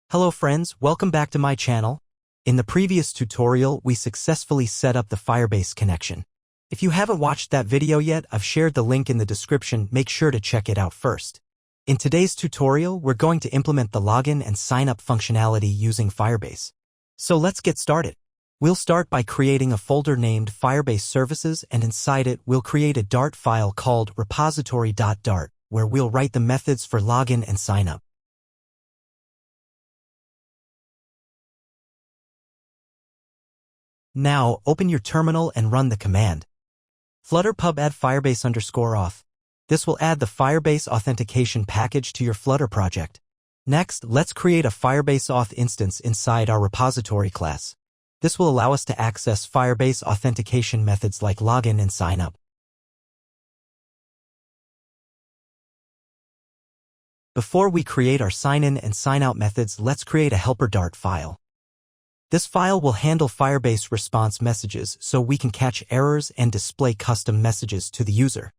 Hello friends, welcome back to my channel. In the previous tutorial, we successfully set up the Firebase connection. If you haven't watched that video yet, I've shared the link in the description, make sure to check it out first. In today's tutorial, we're going to implement the login and sign up functionality using Firebase. So let's get started. We'll start by creating a folder named Firebase Services, and inside it, we'll create a Dart file called repository.dart, where we'll write the methods for login and sign up. Now, open your terminal and run the command flutter pub add firebase_auth. This will add the Firebase Authentication package to your Flutter project. Next, let's create a Firebase Auth instance inside our repository class. This will allow us to access Firebase Authentication methods like login and sign up. Before we create our sign-in and sign-out methods, let's create a helper Dart file. This file will handle Firebase response messages so we can catch errors and display custom messages to the user.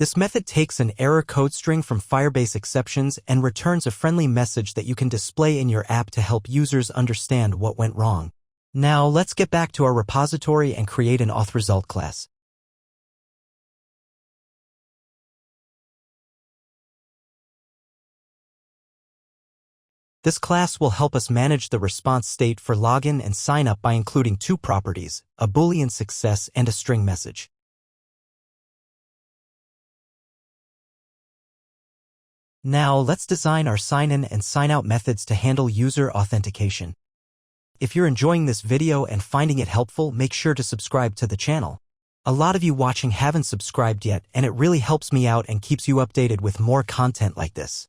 This method takes an error code string from Firebase exceptions and returns a friendly message that you can display in your app to help users understand what went wrong. Now let's get back to our repository and create an auth result class. This class will help us manage the response state for login and sign up by including two properties, a Boolean success and a string message. Now let's design our sign-in and sign-out methods to handle user authentication. If you're enjoying this video and finding it helpful, make sure to subscribe to the channel. A lot of you watching haven't subscribed yet, and it really helps me out and keeps you updated with more content like this.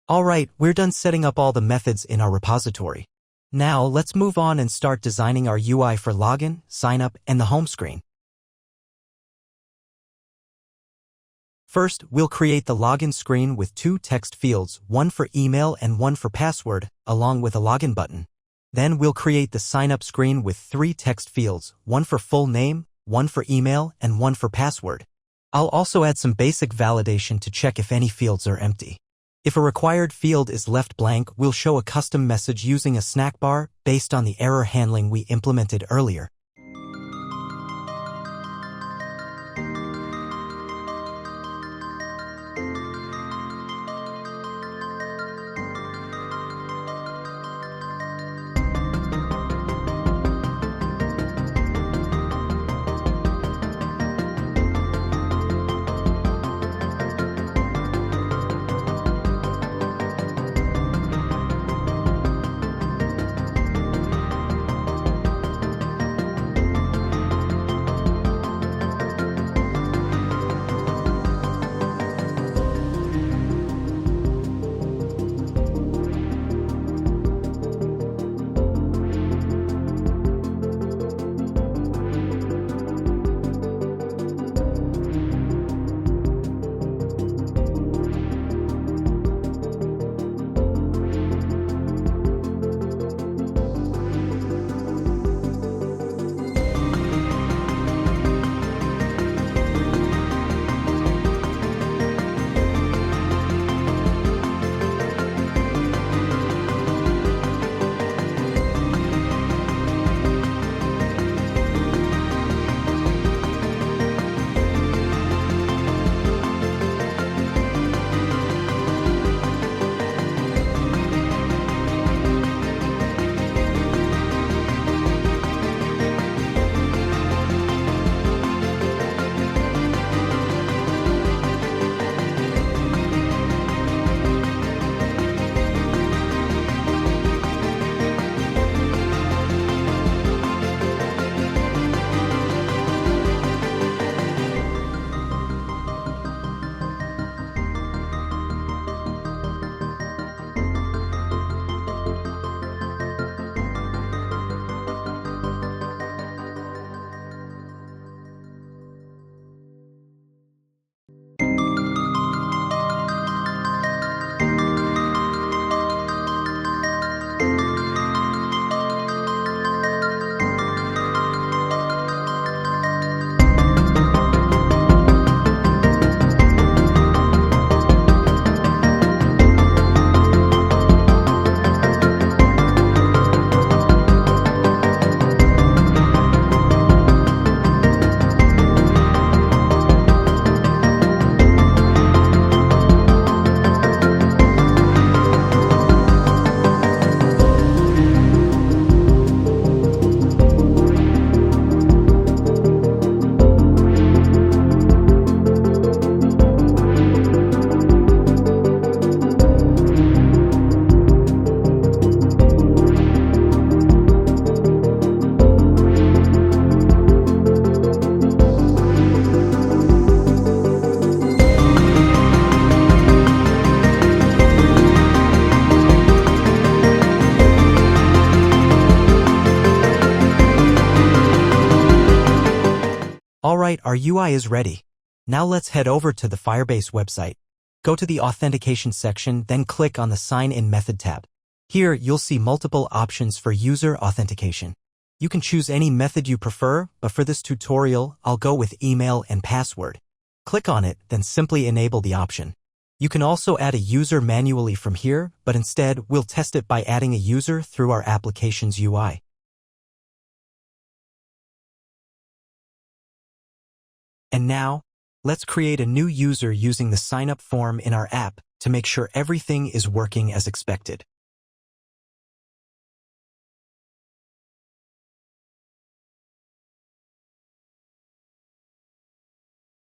Alright, we're done setting up all the methods in our repository. Now let's move on and start designing our UI for login, sign up, and the home screen. First, we'll create the login screen with two text fields, one for email and one for password, along with a login button. Then we'll create the sign up screen with three text fields, one for full name, one for email, and one for password. I'll also add some basic validation to check if any fields are empty. If a required field is left blank, we'll show a custom message using a snack bar based on the error handling we implemented earlier. Alright, our UI is ready. Now let's head over to the Firebase website. Go to the Authentication section, then click on the Sign In Method tab. Here, you'll see multiple options for user authentication. You can choose any method you prefer, but for this tutorial, I'll go with email and password. Click on it, then simply enable the option. You can also add a user manually from here, but instead, we'll test it by adding a user through our application's UI. And now, let's create a new user using the sign-up form in our app to make sure everything is working as expected.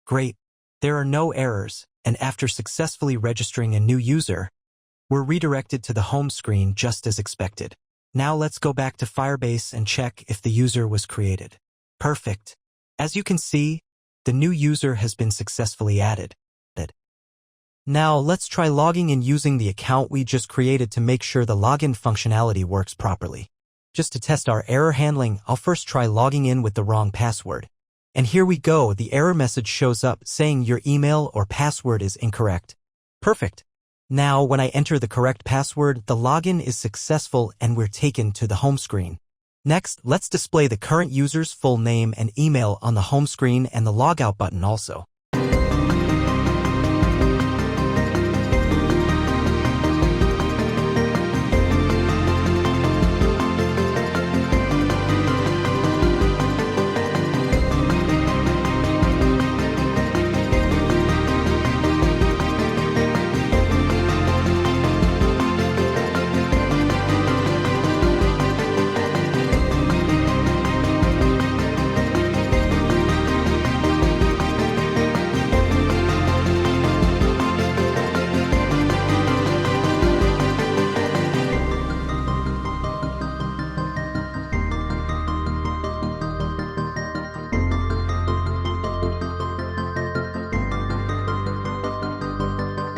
Great. There are no errors, and after successfully registering a new user, we're redirected to the home screen just as expected. Now let's go back to Firebase and check if the user was created. Perfect. As you can see, the new user has been successfully added. Now let's try logging in using the account we just created to make sure the login functionality works properly. Just to test our error handling, I'll first try logging in with the wrong password. And here we go, the error message shows up saying your email or password is incorrect. Perfect. Now when I enter the correct password, the login is successful and we're taken to the home screen. Next, let's display the current user's full name and email on the home screen and the logout button also.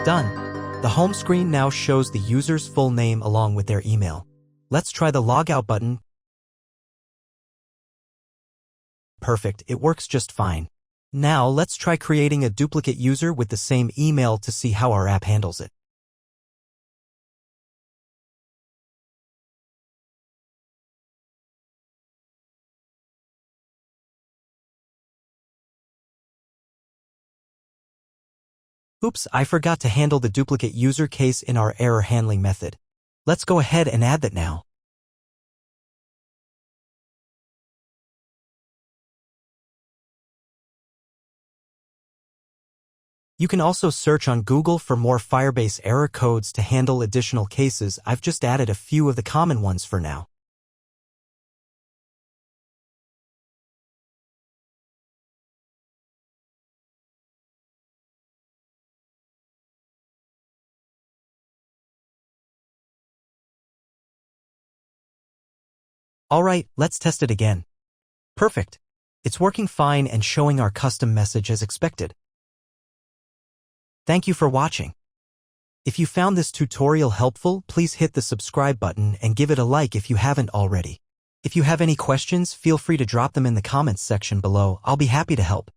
Done. The home screen now shows the user's full name along with their email. Let's try the logout button. Perfect, it works just fine. Now let's try creating a duplicate user with the same email to see how our app handles it. Oops, I forgot to handle the duplicate user case in our error handling method. Let's go ahead and add that now. You can also search on Google for more Firebase error codes to handle additional cases. I've just added a few of the common ones for now. Alright, let's test it again. Perfect. It's working fine and showing our custom message as expected. Thank you for watching. If you found this tutorial helpful, please hit the subscribe button and give it a like if you haven't already. If you have any questions, feel free to drop them in the comments section below. I'll be happy to help.